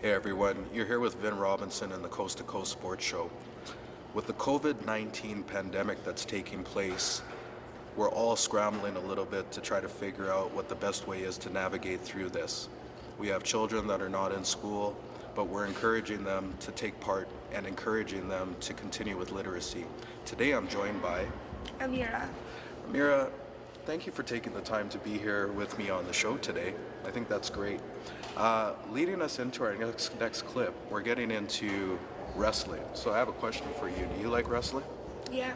Hey everyone, you're here with Vin Robinson in the Coast to Coast Sports Show. With the COVID-19 pandemic that's taking place, we're all scrambling a little bit to try to figure out what the best way is to navigate through this. We have children that are not in school, but we're encouraging them to take part and encouraging them to continue with literacy. Today I'm joined by Amira. Amira, thank you for taking the time to be here with me on the show today. I think that's great. Leading us into our next clip, we're getting into wrestling. So I have a question for you. Do you like wrestling? Yeah.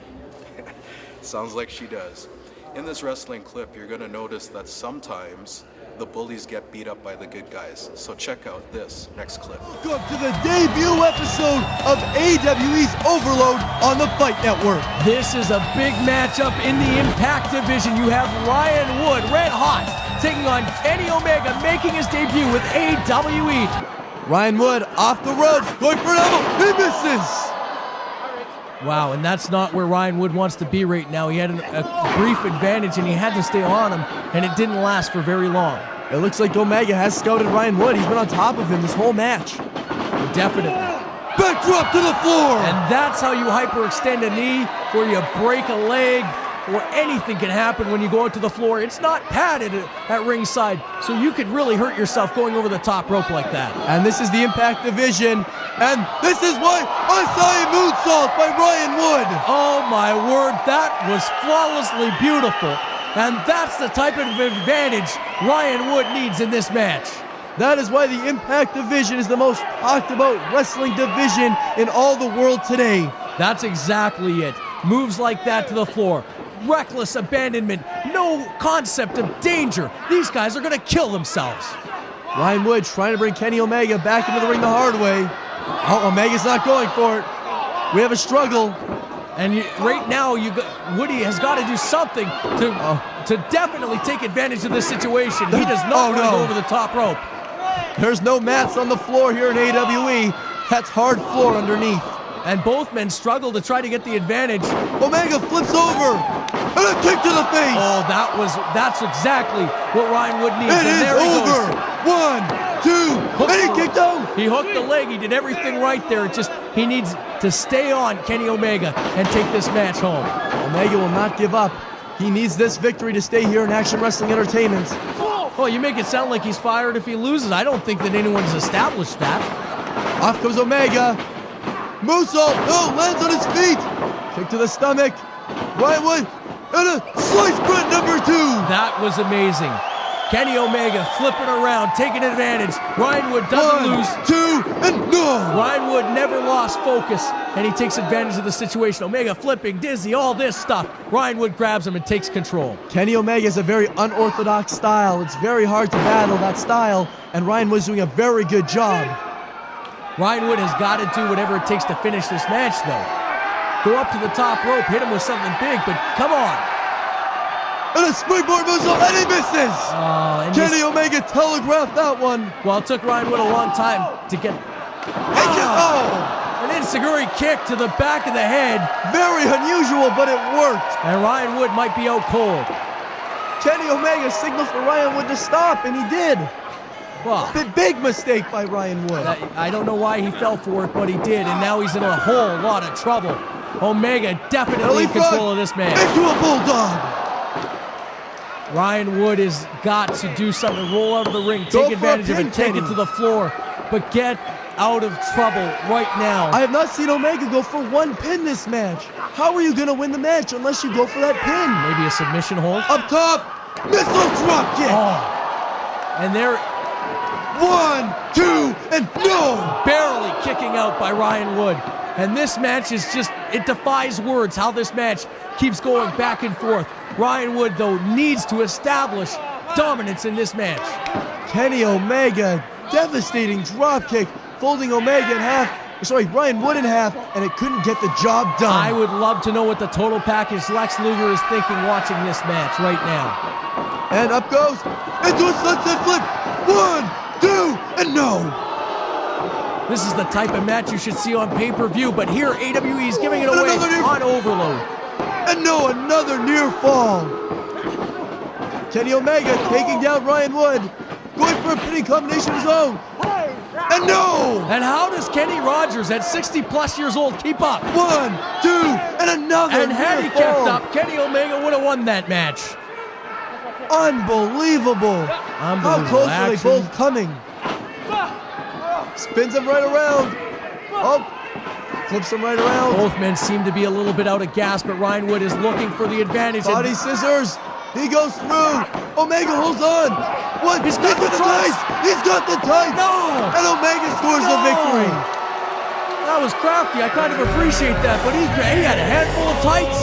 Sounds like she does. In this wrestling clip, you're going to notice that sometimes the bullies get beat up by the good guys. So check out this next clip. Welcome to the debut episode of AWE's Overload on the Fight Network. This is a big matchup in the Impact Division. You have Ryan Wood, red hot, taking on Kenny Omega, making his debut with AWE. Ryan Wood off the ropes, going for an elbow, he misses! Wow, and that's not where Ryan Wood wants to be right now. He had a brief advantage and he had to stay on him, and it didn't last for very long. It looks like Omega has scouted Ryan Wood. He's been on top of him this whole match. Definitely. Backdrop to the floor! And that's how you hyperextend a knee, where you break a leg, or anything can happen when you go into the floor. It's not padded at ringside, so you could really hurt yourself going over the top rope like that. And this is the Impact Division, and this is why I saw a moonsault by Ryan Wood. Oh my word, that was flawlessly beautiful. And that's the type of advantage Ryan Wood needs in this match. That is why the Impact Division is the most talked about wrestling division in all the world today. That's exactly it. Moves like that to the floor. Reckless abandonment. No concept of danger. These guys are going to kill themselves. Ryan Wood trying to bring Kenny Omega back into the ring the hard way. Oh, Omega's not going for it. We have a struggle. And right now, Woody has got to do something to definitely take advantage of this situation. He does not want to go over the top rope. There's no mats on the floor here in AWE. That's hard floor underneath. And both men struggle to try to get the advantage. Omega flips over, and a kick to the face. Oh, that's exactly what Ryan Wood needs. It is over. 1, 2, and he kicked out. He hooked the leg. He did everything right there. He needs to stay on Kenny Omega and take this match home. Omega will not give up. He needs this victory to stay here in Action Wrestling Entertainment. Oh, you make it sound like he's fired if he loses. I don't think that anyone's established that. Off goes Omega. Moonsault, no, lands on his feet. Kick to the stomach. Ryan Wood, and a slice bread number 2. That was amazing. Kenny Omega flipping around, taking advantage. Ryan Wood doesn't lose. 2, and no! Ryan Wood never lost focus, and he takes advantage of the situation. Omega flipping, dizzy, all this stuff. Ryan Wood grabs him and takes control. Kenny Omega is a very unorthodox style. It's very hard to battle that style, and Ryan Wood's doing a very good job. Ryan Wood has got to do whatever it takes to finish this match, though. Go up to the top rope, hit him with something big, but come on. And a springboard moonsault, and he misses! Kenny Omega telegraphed that one. Well, it took Ryan Wood a long time to get... An enziguri kick to the back of the head. Very unusual, but it worked. And Ryan Wood might be out cold. Kenny Omega signaled for Ryan Wood to stop, and he did. Well, big mistake by Ryan Wood. I don't know why he fell for it, but he did, and now he's in a whole lot of trouble. Omega definitely in control of this match. Into a bulldog. Ryan Wood has got to do something, roll out of the ring, take advantage of it, take it to the floor, but get out of trouble right now. I have not seen Omega go for one pin this match. How are you going to win the match unless you go for that pin? Maybe a submission hold? Up top, missile drop kick. And there... 1, 2, and no! Barely kicking out by Ryan Wood. And this match is just, it defies words how this match keeps going back and forth. Ryan Wood, though, needs to establish dominance in this match. Kenny Omega, devastating drop kick, folding Omega in half. Ryan Wood in half, and it couldn't get the job done. I would love to know what the total package Lex Luger is thinking watching this match right now. And up goes, into a sunset flip. 1, 2, and no! This is the type of match you should see on pay-per-view, but here AWE is giving it away on Overload. And no, another near fall. Kenny Omega taking down Ryan Wood. Going for a pinning combination of his own. And no! And how does Kenny Rogers at 60+ years old keep up? 1, 2, and another. And had he near kept fall. up, Kenny Omega would have won that match. Unbelievable. How close are they action. both coming? Spins him right around. Oh, flips him right around. Both men seem to be a little bit out of gas, but Ryan Wood is looking for the advantage. Body scissors. He goes through. Omega holds on. What? He's got the tights. He's got the tights. No! And Omega scores the No! victory. That was crafty. I kind of appreciate that, but he had a handful of tights.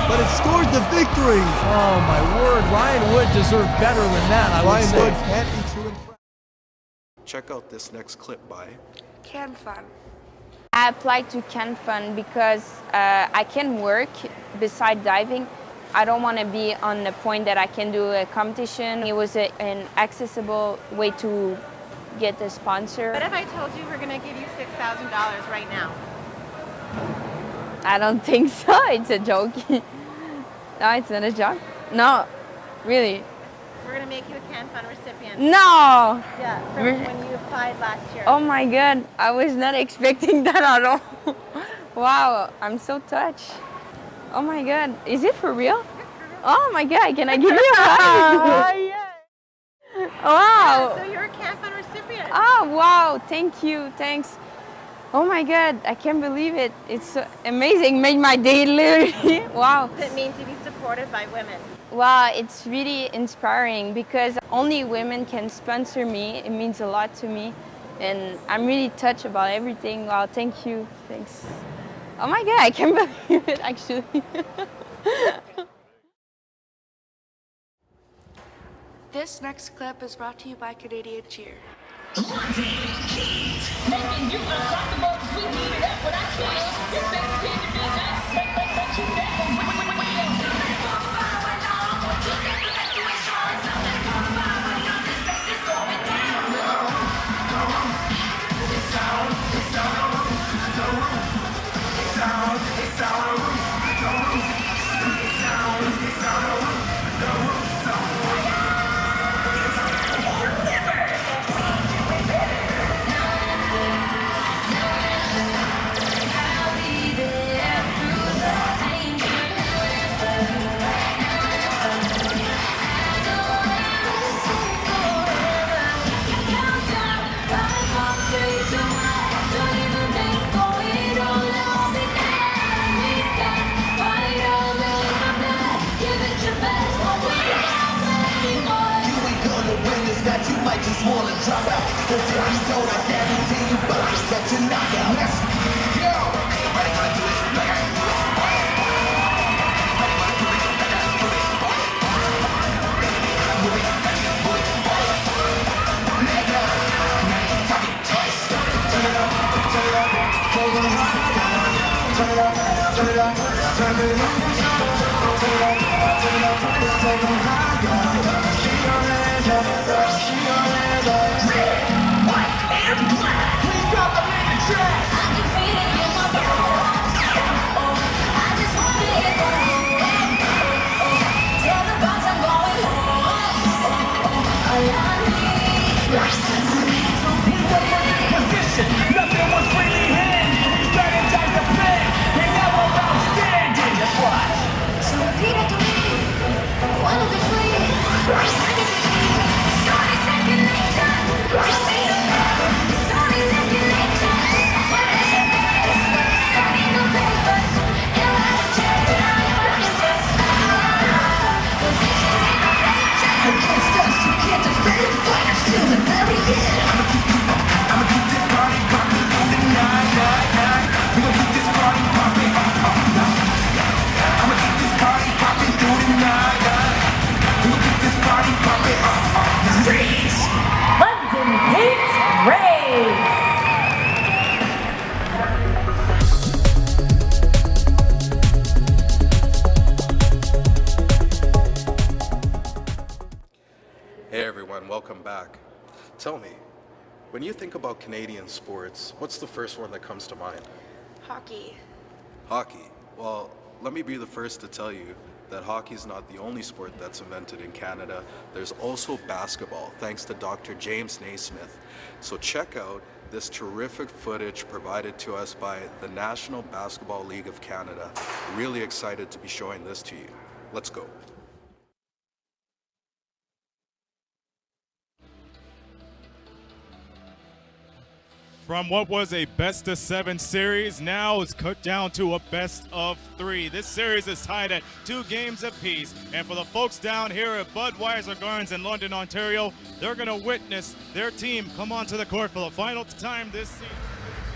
But it scored the victory. Oh my word, Ryan Wood deserved better than that, I would Ryan say. Wood can't be too impressed. Check out this next clip by Can Fun. I applied to Can Fun because I can work beside diving. I don't want to be on the point that I can do a competition. It was an accessible way to get a sponsor. What if I told you we're going to give you $6,000 right now? I don't think so. It's a joke. No, it's not a joke. No, really. We're going to make you a Can Fun recipient. No! Yeah, from when you applied last year. Oh my God, I was not expecting that at all. Wow, I'm so touched. Oh my God, is it for real? Oh my God, can I give you a hug? Wow. So you're a Can Fun recipient. Oh wow, thank you, thanks. Oh my God, I can't believe it. It's so amazing, made my day literally. Wow. What does it mean to be supported by women? Wow, it's really inspiring because only women can sponsor me. It means a lot to me. And I'm really touched about everything. Wow, thank you, thanks. Oh my God, I can't believe it actually. This next clip is brought to you by Canadian Cheer. Making you uncomfortable 'cause we need it up when I feel you better be to be nice. But you never just wanna drop out. Cause if you don't, I guarantee you both that you're knocked out. Let's go! Everybody wanna do this, like I do this. Everybody wanna do this, like I do this. Move it, move it. Mega, talk it twice. Turn it up, turn it up. Hold on, turn it up, turn it up, turn it up. Turn it up, turn it up, take them higher. Shake your hands up, shake your hands up. Red, white, and black. Please drop the man in track. I can feel it in my bones. I just wanna get home. Tell the boss I'm going home. I need Position, nothing was freely handed. Strategize the plan, and now we're outstanding. That's why. so repeat after me. One of the three. Sorry, second nature. Sorry, second nature. What is your name? I need no papers. You have to change it on your business. Positions in the picture. Against us, you can't defend it. Fighters till the very end. I'ma keep this party poppin' through the night, night, night. We gon' keep this party poppin', I'ma keep this party poppin' through the night, night. We gon' keep this party poppin', Freeze! London Heat Race. Hey everyone, welcome back. Tell me, when you think about Canadian sports, what's the first one that comes to mind? Hockey. Hockey. Well, let me be the first to tell you, that hockey is not the only sport that's invented in Canada. There's also basketball, thanks to Dr. James Naismith. So check out this terrific footage provided to us by the National Basketball League of Canada. Really excited to be showing this to you. Let's go. From what was a best-of-7 series, now it's cut down to a best-of-3. This series is tied at 2 games apiece, and for the folks down here at Budweiser Gardens in London, Ontario, they're going to witness their team come onto the court for the final time this season.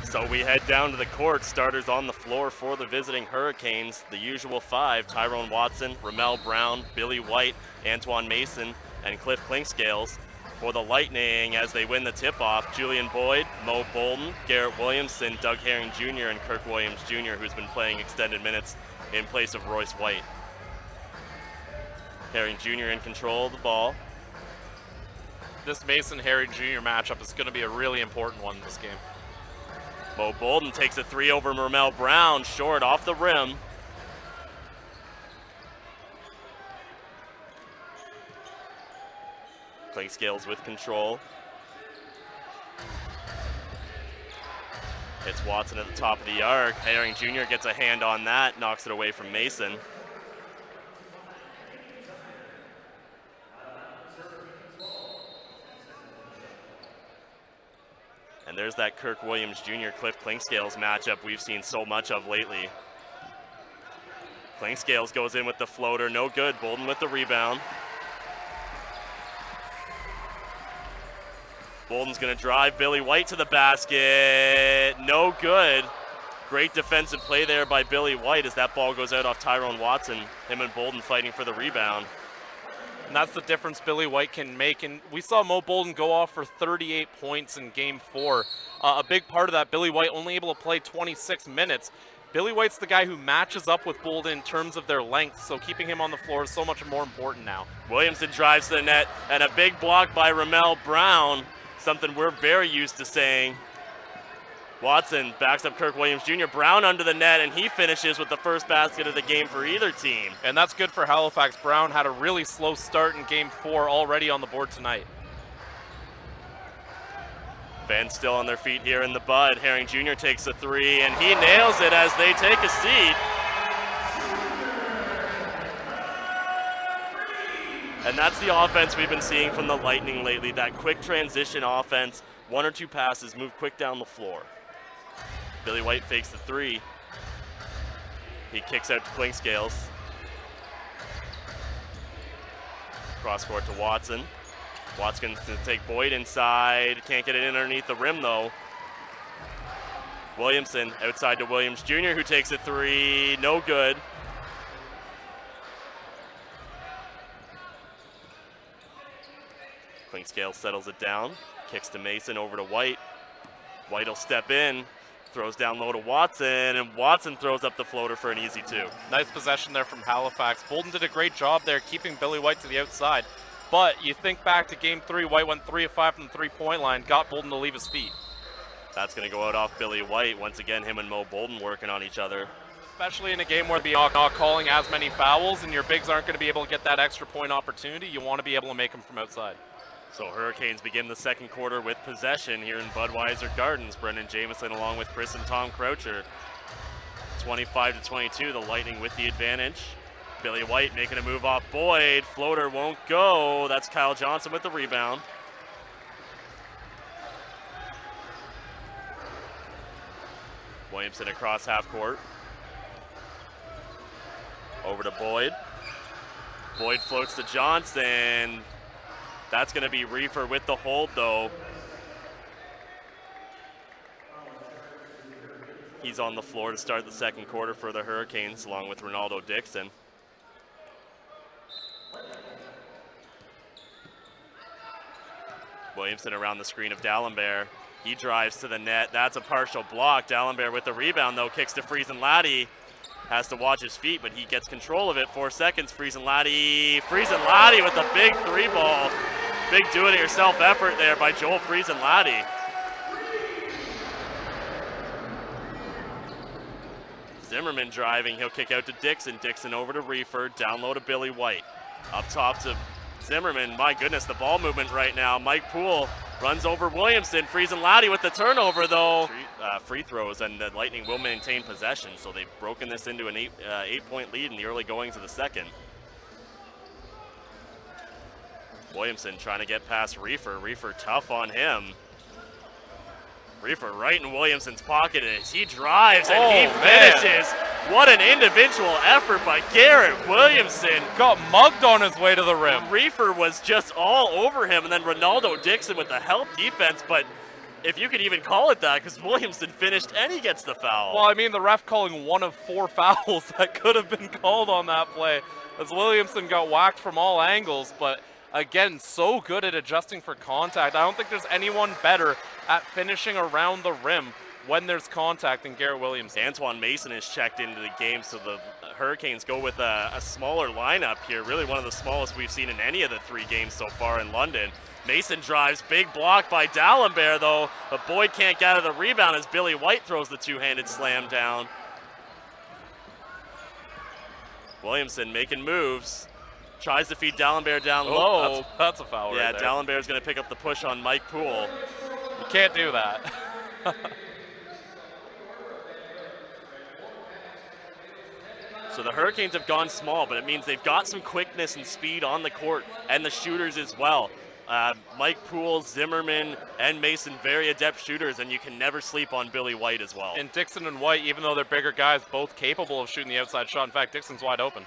So we head down to the court. Starters on the floor for the visiting Hurricanes. The usual 5, Tyrone Watson, Ramel Brown, Billy White, Antoine Mason, and Cliff Clinkscales. For the Lightning, as they win the tip-off, Julian Boyd, Mo Bolden, Garrett Williamson, Doug Herring Jr., and Kirk Williams Jr., who's been playing extended minutes in place of Royce White. Herring Jr. in control of the ball. This Mason-Herring Jr. matchup is going to be a really important one in this game. Mo Bolden takes a 3 over Ramel Brown, short off the rim. Clinkscales with control. It's Watson at the top of the arc. Herring Jr. gets a hand on that, knocks it away from Mason. And there's that Kirk Williams Jr. Cliff Clinkscales matchup we've seen so much of lately. Clinkscales goes in with the floater, no good. Bolden with the rebound. Bolden's gonna drive Billy White to the basket, no good. Great defensive play there by Billy White as that ball goes out off Tyrone Watson. Him and Bolden fighting for the rebound. And that's the difference Billy White can make. And we saw Mo Bolden go off for 38 points in Game 4. A big part of that, Billy White only able to play 26 minutes. Billy White's the guy who matches up with Bolden in terms of their length, so keeping him on the floor is so much more important now. Williamson drives to the net, and a big block by Ramel Brown. Something we're very used to saying. Watson backs up Kirk Williams Jr. Brown under the net, and he finishes with the first basket of the game for either team. And that's good for Halifax. Brown had a really slow start in Game 4, already on the board tonight. Fans still on their feet here in the Bud. Herring Jr. takes a 3, and he nails it as they take a seat. And that's the offense we've been seeing from the Lightning lately, that quick transition offense, 1 or 2 passes, move quick down the floor. Billy White fakes the 3. He kicks out to Clinkscales. Cross court to Watson. Watson's going to take Boyd inside, can't get it in underneath the rim though. Williamson outside to Williams Jr. who takes a 3, no good. Clinkscale settles it down, kicks to Mason, over to White. White will step in, throws down low to Watson, and Watson throws up the floater for an easy 2. Nice possession there from Halifax. Bolden did a great job there keeping Billy White to the outside. But you think back to Game 3, White went 3 of 5 from the three-point line, got Bolden to leave his feet. That's going to go out off Billy White. Once again, him and Mo Bolden working on each other. Especially in a game where they're not calling as many fouls and your bigs aren't going to be able to get that extra point opportunity. You want to be able to make them from outside. So Hurricanes begin the second quarter with possession here in Budweiser Gardens. Brendan Jameson along with Chris and Tom Croucher. 25-22, the Lightning with the advantage. Billy White making a move off Boyd. Floater won't go. That's Kyle Johnson with the rebound. Williamson across half court. Over to Boyd. Boyd floats to Johnson. That's going to be Reefer with the hold, though. He's on the floor to start the second quarter for the Hurricanes, along with Ronaldo Dixon. Williamson around the screen of D'Alembert. He drives to the net. That's a partial block. D'Alembert with the rebound, though, kicks to Friesen Laddie. Has to watch his feet, but he gets control of it. 4 seconds, Friesen Laddie. Friesen Laddie with a big 3-ball. Big do-it-yourself effort there by Joel Friesen Laddie. Zimmerman driving, he'll kick out to Dixon. Dixon over to Reefer, down low to Billy White. Up top to Zimmerman. My goodness, the ball movement right now. Mike Poole runs over Williamson. Friesen Laddie with the turnover though. Free throws, and the Lightning will maintain possession, so they've broken this into an 8-point lead in the early goings of the second. Williamson trying to get past Reefer. Reefer tough on him. Reefer right in Williamson's pocket as he drives and he finishes. What an individual effort by Garrett Williamson. Got mugged on his way to the rim. Reefer was just all over him, and then Ronaldo Dixon with the help defense, but if you could even call it that, because Williamson finished and he gets the foul. Well, I mean, the ref calling one of 4 fouls that could have been called on that play, as Williamson got whacked from all angles, but again, so good at adjusting for contact. I don't think there's anyone better at finishing around the rim when there's contact than Garrett Williamson. Antoine Mason is checked into the game, so the Hurricanes go with a smaller lineup here, really one of the smallest we've seen in any of the 3 games so far in London. Mason drives, big block by D'Alembert though, but Boyd can't get out of the rebound as Billy White throws the two-handed slam down. Williamson making moves. Tries to feed D'Alembert down low. That's a foul right there. Yeah, D'Alembert's going to pick up the push on Mike Poole. You can't do that. So the Hurricanes have gone small, but it means they've got some quickness and speed on the court, and the shooters as well. Mike Poole, Zimmerman, and Mason, very adept shooters, and you can never sleep on Billy White as well. And Dixon and White, even though they're bigger guys, both capable of shooting the outside shot. In fact, Dixon's wide open.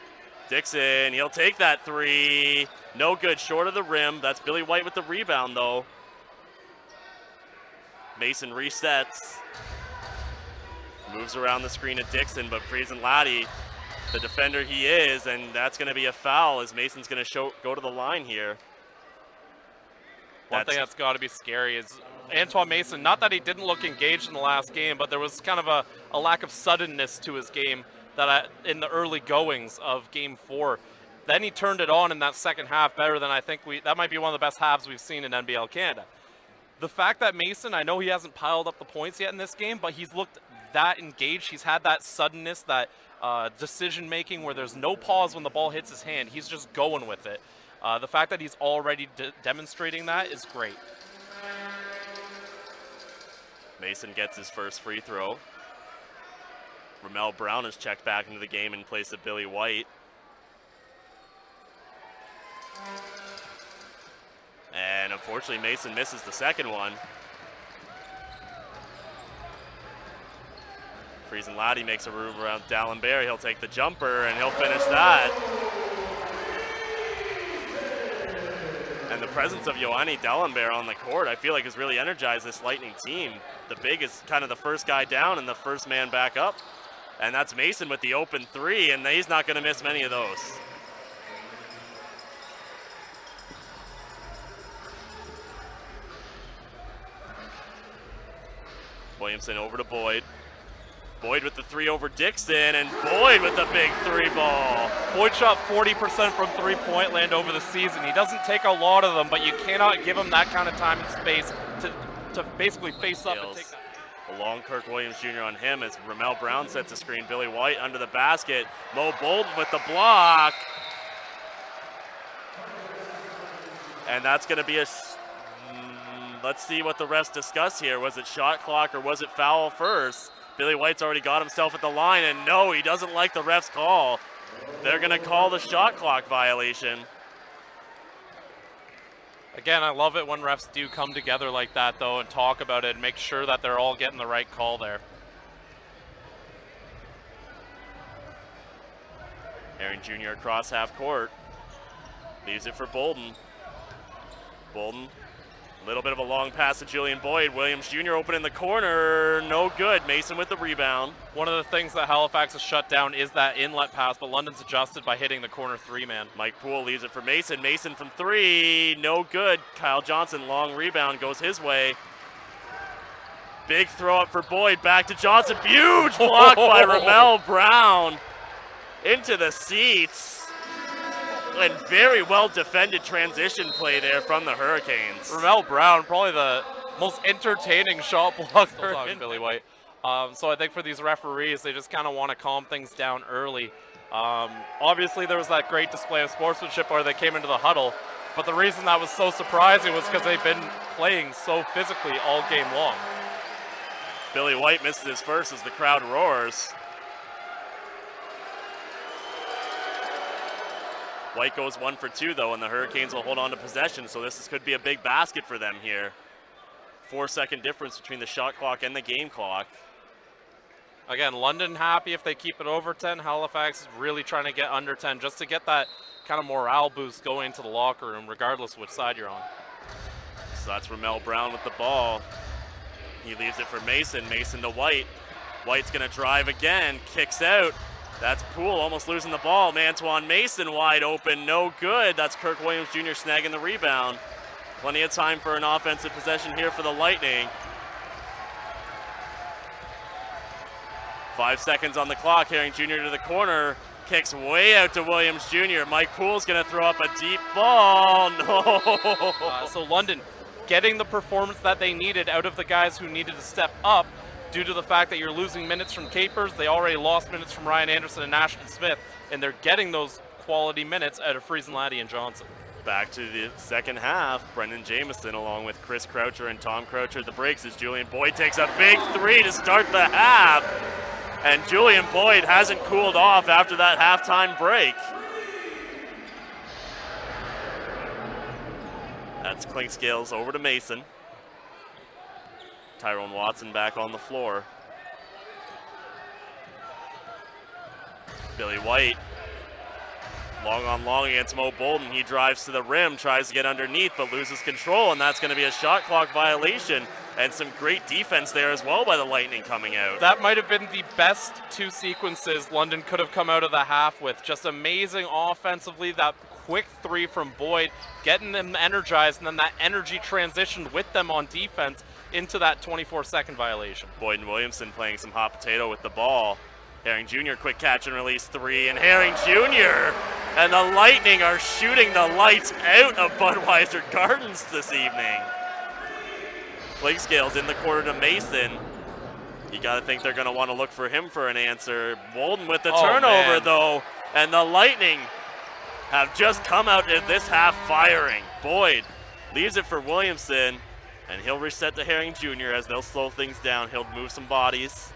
Dixon, he'll take that 3. No good, short of the rim. That's Billy White with the rebound, though. Mason resets. Moves around the screen at Dixon, but Friesen Laddie, the defender he is, and that's going to be a foul as Mason's going to go to the line here. One thing that's got to be scary is Antoine Mason, not that he didn't look engaged in the last game, but there was kind of a lack of suddenness to his game that in the early goings of Game 4. Then he turned it on in that second half better than I think that might be one of the best halves we've seen in NBL Canada. The fact that Mason, I know he hasn't piled up the points yet in this game, but he's looked that engaged. He's had that suddenness, that decision making where there's no pause when the ball hits his hand. He's just going with it. The fact that he's already demonstrating that is great. Mason gets his first free throw. Ramel Brown is checked back into the game in place of Billy White. And unfortunately, Mason misses the second one. Friesen Laddie makes a move around D'Alembert. He'll take the jumper and he'll finish that. And the presence of Yoani D'Alembert on the court, I feel like has really energized this Lightning team. The big is kind of the first guy down and the first man back up. And that's Mason with the open 3, and he's not going to miss many of those. Williamson over to Boyd. Boyd with the 3 over Dixon, and Boyd with the big 3 ball. Boyd shot 40% from three-point land over the season. He doesn't take a lot of them, but you cannot give him that kind of time and space to basically face up and take that. A long Kirk Williams Jr. on him as Ramel Brown sets a screen. Billy White under the basket. Mo Bolden with the block. And that's going to be let's see what the refs discuss here. Was it shot clock or was it foul first? Billy White's already got himself at the line, and no, he doesn't like the ref's call. They're going to call the shot clock violation. Again, I love it when refs do come together like that, though, and talk about it and make sure that they're all getting the right call there. Herring Jr. across half court. Leaves it for Bolden. Bolden, a little bit of a long pass to Julian Boyd. Williams Jr. open in the corner. No good. Mason with the rebound. One of the things that Halifax has shut down is that inlet pass, but London's adjusted by hitting the corner 3-man. Mike Poole leaves it for Mason. Mason from 3. No good. Kyle Johnson, long rebound, goes his way. Big throw up for Boyd. Back to Johnson. Huge block by Ramel Brown. Into the seats. And very well defended transition play there from the Hurricanes. Ramel Brown, probably the most entertaining shot blocker in Billy White. So I think for these referees, they just kind of want to calm things down early. Obviously, there was that great display of sportsmanship where they came into the huddle, but the reason that was so surprising was because they've been playing so physically all game long. Billy White misses his first as the crowd roars. White goes 1 for 2 though, and the Hurricanes will hold on to possession, so could be a big basket for them here. 4-second difference between the shot clock and the game clock. Again, London happy if they keep it over 10. Halifax is really trying to get under 10 just to get that kind of morale boost going into the locker room, regardless of which side you're on. So that's Ramel Brown with the ball. He leaves it for Mason. Mason to White. White's going to drive again, kicks out. That's Poole almost losing the ball. Antoine Mason wide open, no good. That's Kirk Williams Jr. snagging the rebound. Plenty of time for an offensive possession here for the Lightning. 5 seconds on the clock. Herring Jr. to the corner. Kicks way out to Williams Jr. Mike Poole's going to throw up a deep ball. No. So London getting the performance that they needed out of the guys who needed to step up due to the fact that you're losing minutes from Capers. They already lost minutes from Ryan Anderson and Ashton Smith, and they're getting those quality minutes out of Friesen, Laddie, and Johnson. Back to the second half. Brendan Jameson along with Chris Croucher and Tom Croucher at the breaks as Julian Boyd takes a big 3 to start the half. And Julian Boyd hasn't cooled off after that halftime break. That's Clinkscales over to Mason. Tyrone Watson back on the floor. Billy White. Long on long against Mo Bolden. He drives to the rim, tries to get underneath, but loses control, and that's going to be a shot clock violation. And some great defense there as well by the Lightning coming out. That might have been the best 2 sequences London could have come out of the half with. Just amazing offensively, that quick 3 from Boyd, getting them energized, and then that energy transitioned with them on defense into that 24-second violation. Boyd and Williamson playing some hot potato with the ball. Herring Jr. quick catch and release 3, and Herring Jr. and the Lightning are shooting the lights out of Budweiser Gardens this evening. Clinkscales in the corner to Mason. You got to think they're going to want to look for him for an answer. Bolden with the turnover, though, and the Lightning have just come out in this half firing. Boyd leaves it for Williamson, and he'll reset to Herring Jr. as they'll slow things down. He'll move some bodies.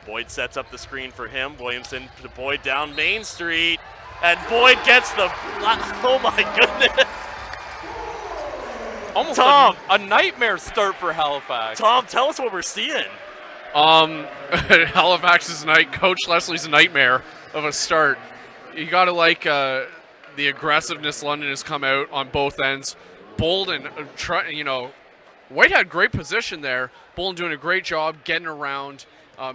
Boyd sets up the screen for him. Williamson to Boyd down Main Street, and Boyd gets the, oh my goodness. Almost Tom, a nightmare start for Halifax. Tom, tell us what we're seeing. Halifax's night, Coach Leslie's nightmare of a start. You got to like the aggressiveness London has come out on both ends. Bolden, White had great position there. Bolden doing a great job getting around,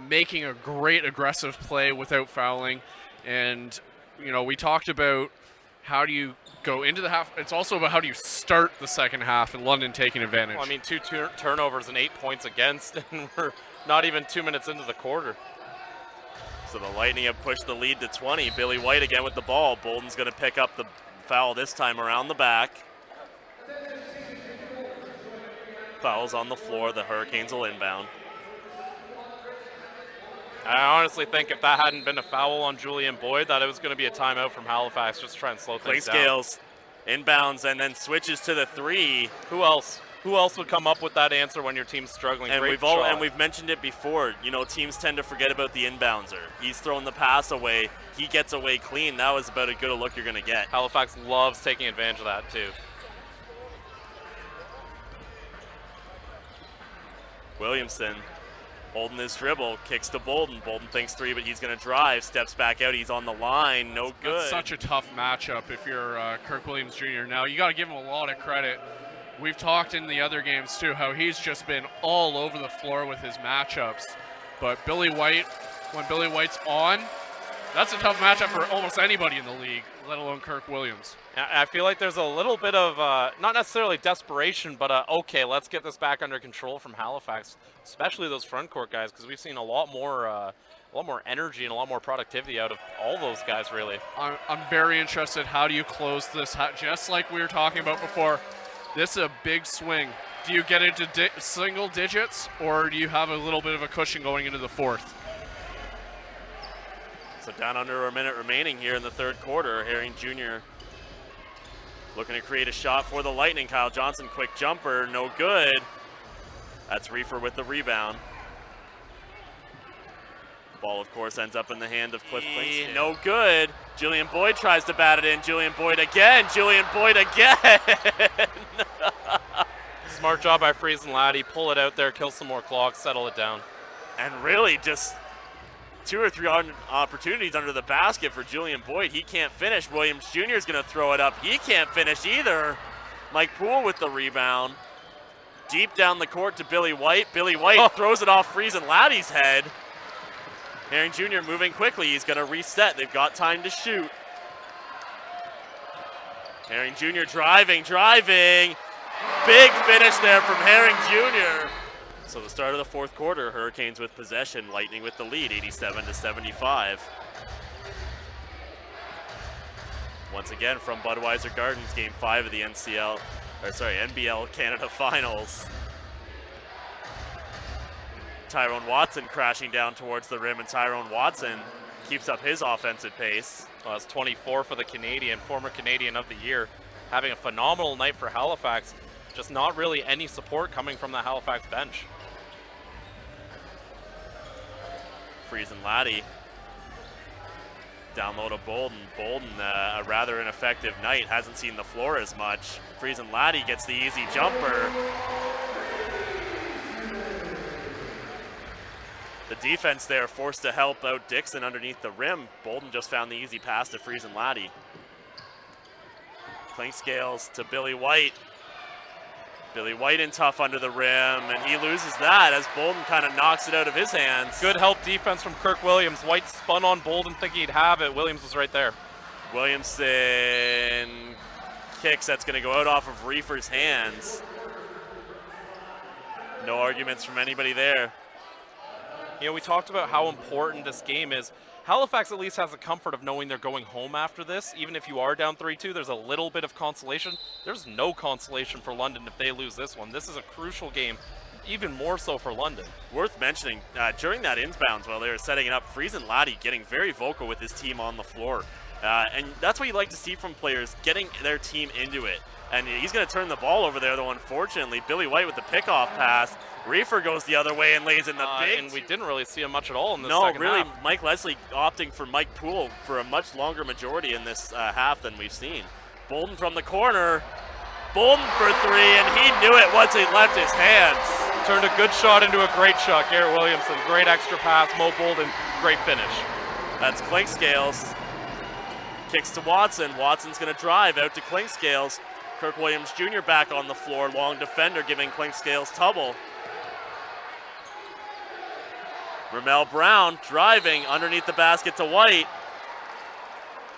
making a great aggressive play without fouling. And, we talked about how do you go into the half. It's also about how do you start the second half and London taking advantage. Well, 2 turnovers and 8 points against, and we're not even 2 minutes into the quarter. So the Lightning have pushed the lead to 20. Billy White again with the ball. Bolden's going to pick up the foul this time around the back. Fouls on the floor. The Hurricanes will inbound. I honestly think if that hadn't been a foul on Julian Boyd, that it was going to be a timeout from Halifax just to try and slow things down. Clinkscales inbounds and then switches to the 3. Who else? Who else would come up with that answer when your team's struggling? And we've mentioned it before. Teams tend to forget about the inbounder. He's throwing the pass away. He gets away clean. That was about as good a look you're going to get. Halifax loves taking advantage of that too. Williamson holding his dribble, kicks to Bolden. Bolden thinks 3, but he's going to drive, steps back out. He's on the line, no good. That's such a tough matchup if you're Kirk Williams Jr. Now, you got to give him a lot of credit. We've talked in the other games, too, how he's just been all over the floor with his matchups. But Billy White, when Billy White's on, that's a tough matchup for almost anybody in the league, let alone Kirk Williams. I feel like there's a little bit of, not necessarily desperation, but okay, let's get this back under control from Halifax, especially those front court guys, because we've seen a lot more energy and a lot more productivity out of all those guys, really. I'm very interested. How do you close this? Just like we were talking about before, This is a big swing. Do you get into single digits, or do you have a little bit of a cushion going into the fourth? So down under a minute remaining here in the third quarter. Herring Jr. looking to create a shot for the Lightning. Kyle Johnson, quick jumper, no good. That's Reefer with the rebound. Ball, of course, ends up in the hand of Cliff Clinkscale. No good. Julian Boyd tries to bat it in. Julian Boyd again. Julian Boyd again. Smart job by Friesen Laddie. Pull it out there, kill some more clock, settle it down. And really just 2 or 3 opportunities under the basket for Julian Boyd. He can't finish. Williams Jr. is going to throw it up. He can't finish either. Mike Poole with the rebound. Deep down the court to Billy White. Billy White throws it off Friesen Laddie's head. Herring Jr. moving quickly. He's going to reset. They've got time to shoot. Herring Jr. driving. Big finish there from Herring Jr. So the start of the fourth quarter, Hurricanes with possession, Lightning with the lead, 87-75. Once again from Budweiser Gardens, Game 5 of the NBL Canada Finals. Tyrone Watson crashing down towards the rim, and Tyrone Watson keeps up his offensive pace. Well, that's 24 for the Canadian, former Canadian of the Year, having a phenomenal night for Halifax. Just not really any support coming from the Halifax bench. Friesen Laddie down low to Bolden. Bolden, a rather ineffective night, hasn't seen the floor as much. Friesen Laddie gets the easy jumper. The defense there forced to help out Dixon underneath the rim. Bolden just found the easy pass to Friesen Laddie. Clinkscales to Billy White. Billy White in tough under the rim, and he loses that as Bolden kind of knocks it out of his hands. Good help defense from Kirk Williams. White spun on Bolden thinking he'd have it. Williams was right there. Williamson kicks, that's going to go out off of Reefer's hands. No arguments from anybody there. You know, we talked about how important this game is. Halifax at least has the comfort of knowing they're going home after this. Even if you are down 3-2, there's a little bit of consolation. There's no consolation for London if they lose this one. This is a crucial game, even more so for London. Worth mentioning, during that inbounds while they were setting it up, Friesen Laddie getting very vocal with his team on the floor. And that's what you like to see from players, getting their team into it. And he's going to turn the ball over there, though, unfortunately. Billy White with the pickoff pass. Reefer goes the other way and lays in the big. And we didn't really see him much at all in this No, second really, half. Mike Leslie opting for Mike Poole for a much longer majority in this half than we've seen. Bolden from the corner. Bolden for 3, and he knew it once he left his hands. Turned a good shot into a great shot. Garrett Williamson, great extra pass. Mo Bolden, great finish. That's Clinkscales. Kicks to Watson. Watson's going to drive out to Clinkscales. Kirk Williams Jr. back on the floor. Long defender giving Clinkscales trouble. Ramel Brown driving underneath the basket to White.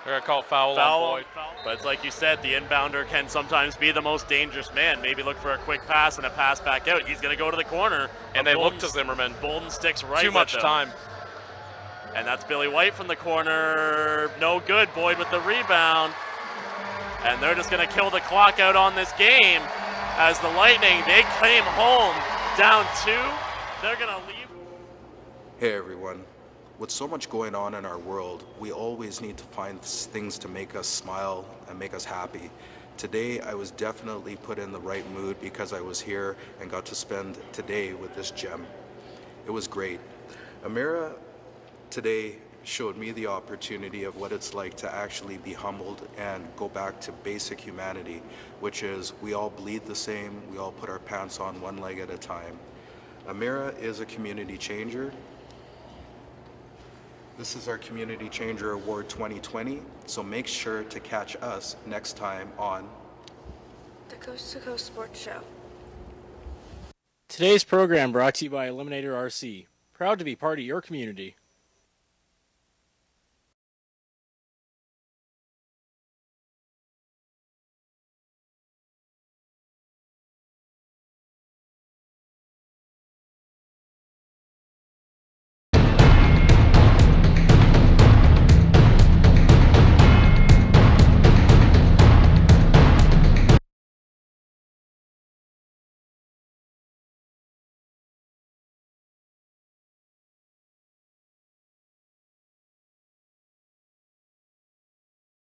They're going to call foul on Boyd. But it's like you said, the inbounder can sometimes be the most dangerous man. Maybe look for a quick pass and a pass back out. He's going to go to the corner. And they look to Zimmerman. Bolden sticks right Too much with him. time. And that's Billy White from the corner. No good. Boyd with the rebound. And they're just going to kill the clock out on this game as the Lightning, they came home down 2. They're going to leave. Hey everyone. With so much going on in our world, we always need to find things to make us smile and make us happy. Today, I was definitely put in the right mood because I was here and got to spend today with this gem. It was great. Amira today showed me the opportunity of what it's like to actually be humbled and go back to basic humanity, which is we all bleed the same, we all put our pants on one leg at a time. Amira is a community changer. This is our Community Changer Award 2020, so make sure to catch us next time on The Coast to Coast Sports Show. Today's program brought to you by Eliminator RC. Proud to be part of your community.